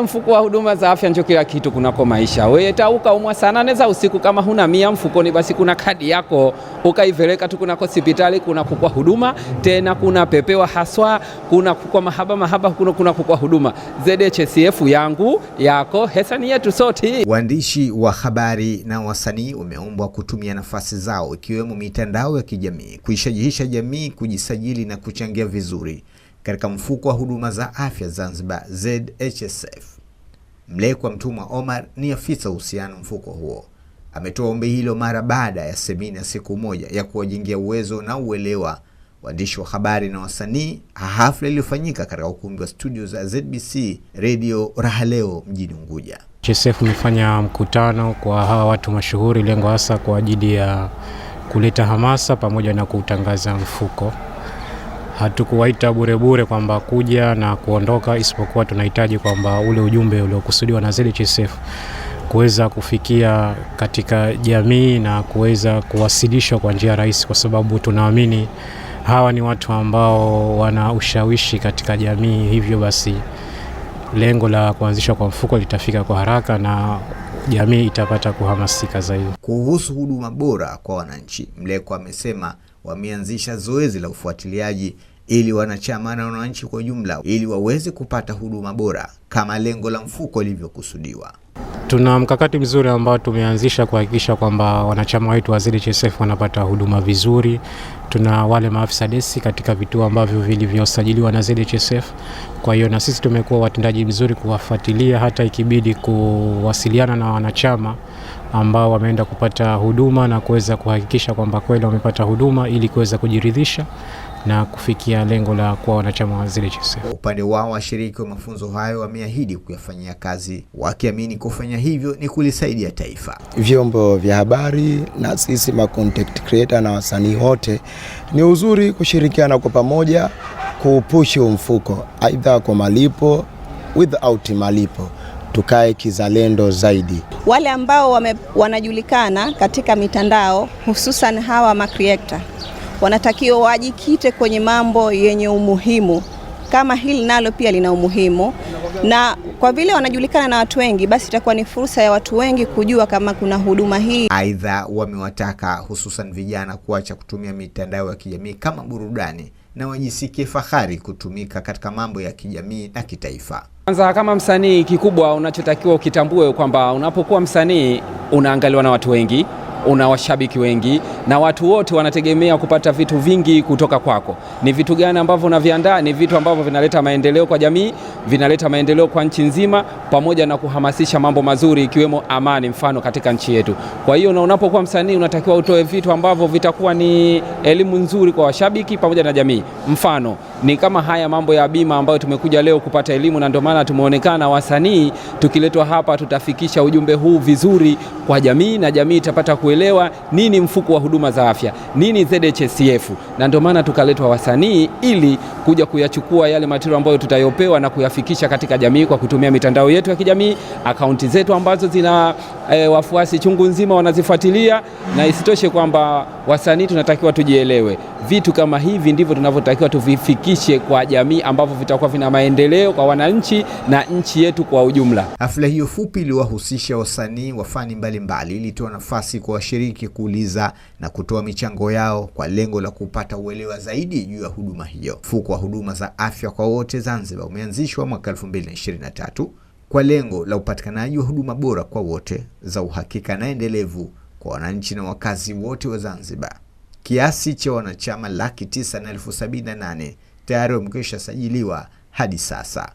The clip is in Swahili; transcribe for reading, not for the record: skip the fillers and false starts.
Mfuko wa huduma za afya ndio kila kitu kunako maisha. Wewe tauka umwa sana neza usiku kama huna 100 mfukoni, basi kuna kadi yako ukaiveleka tu kunako hospitali, kuna kukua huduma tena, kuna pepewa haswa, kuna kukua mahaba, kuna kukua huduma. ZHSF yangu yako hesani yetu sote. Waandishi wa habari na wasanii wameombwa kutumia nafasi zao ikiwemo mitandao ya kijamii kuishajihisha jamii kujisajili na kuchangia vizuri katika mfuko wa huduma za afya Zanzibar ZHSF. Mlekwa Mtumwa Omar ni afisa uhusiano mfuko huo. Ametoa ombi hilo mara baada ya semina siku moja ya kuwajengea uwezo na uelewa waandishi wa habari na wasanii, hafla iliyofanyika katika ukumbi wa studio za ZBC Radio Raha Leo mjini Unguja. ZHSF imefanya mkutano kwa hawa watu mashuhuri, lengo hasa kwa ajili ya kuleta hamasa pamoja na kutangaza mfuko. Hatukuwaita bure kwamba kuja na kuondoka, isipokuwa tunahitaji kwamba ule ujumbe uliokusudiwa na ZHSF kuweza kufikia katika jamii na kuweza kuwasilishwa kwa njia rahisi, kwa sababu tunaamini hawa ni watu ambao wana ushawishi katika jamii. Hivyo basi lengo la kuanzishwa kwa mfuko litafika kwa haraka na jamii itapata kuhamasika zaidi. Kuhusu huduma bora kwa wananchi, Mlekwa amesema wameanzisha zoezi la ufuatiliaji ili wanachama na wananchi kwa jumla ili waweze kupata huduma bora kama lengo la mfuko lilivyokusudiwa. Tuna mkakati mzuri ambao tumeanzisha kuhakikisha kwamba wanachama wetu wa ZHSF wanapata huduma vizuri. Tuna wale maafisa desi katika vituo ambavyo vilivyosajiliwa na ZHSF. Kwa hiyo na sisi tumekuwa watendaji mzuri kuwafuatilia, hata ikibidi kuwasiliana na wanachama ambao wameenda kupata huduma na kuweza kuhakikisha kwamba kweli wamepata huduma ili kuweza kujiridhisha na kufikia lengo la kuwa wanachama wa ZHSF. Upande wao washiriki wa mafunzo hayo wameahidi kuyafanyia kazi, wakiamini kufanya hivyo ni kulisaidia taifa. Vyombo vya habari na sisi content creator na wasanii wote ni uzuri kushirikiana kwa pamoja kupushi mfuko, aidha kwa malipo without malipo, tukae kizalendo zaidi. Wale ambao wanajulikana katika mitandao, hususan hawa creator, wanatakiwa wajikite kwenye mambo yenye umuhimu. Kama hili nalo pia lina umuhimu, na kwa vile wanajulikana na watu wengi, basi itakuwa ni fursa ya watu wengi kujua kama kuna huduma hii. Aidha, wamewataka hususan vijana kuacha kutumia mitandao ya kijamii kama burudani na wajisikie fahari kutumika katika mambo ya kijamii na kitaifa. Kwanza kama msanii, kikubwa unachotakiwa ukitambue kwamba unapokuwa msanii unaangaliwa na watu wengi, una washabiki wengi, na watu wote wanategemea kupata vitu vingi kutoka kwako. Ni vitu gani ambavyo unaviandaa? Ni vitu ambavyo vinaleta maendeleo kwa jamii, vinaleta maendeleo kwa nchi nzima, pamoja na kuhamasisha mambo mazuri ikiwemo amani mfano katika nchi yetu. Kwa hiyo na unapokuwa msanii unatakiwa utoe vitu ambavyo vitakuwa ni elimu nzuri kwa washabiki pamoja na jamii. Mfano ni kama haya mambo ya bima ambayo tumekuja leo kupata elimu, na ndio maana tumeonekana wasanii tukiletwa hapa tutafikisha ujumbe huu vizuri kwa jamii, na jamii itapata kuelewa nini mfuko wa huduma za afya, nini ZHSF, na ndio maana tukaletwa wasanii ili kuja kuyachukua yale material ambayo tutayopewa na kuyafikisha katika jamii kwa kutumia mitandao yetu ya kijamii, akaunti zetu ambazo zina wafuasi chungu nzima wanazifuatilia. Na isitoshe kwamba wasanii tunatakiwa tujielewe, vitu kama hivi ndivyo tunavyotakiwa tuvifikishe kwa jamii ambavyo vitakuwa vina maendeleo kwa wananchi na nchi yetu kwa ujumla. Hafla hiyo fupi iliwahusisha wasanii wa fani mbalimbali, ilitoa nafasi kwa washiriki kuuliza na kutoa michango yao kwa lengo la kupata uelewa zaidi juu ya huduma hiyo. Mfuko wa huduma za afya kwa wote Zanzibar umeanzishwa mwaka 2023 kwa lengo la upatikanaji wa huduma bora kwa wote za uhakika na endelevu kwa wananchi na wakazi wote wa Zanzibar. Kiasi cha wanachama 978,000 tayari wamekwisha sajiliwa hadi sasa.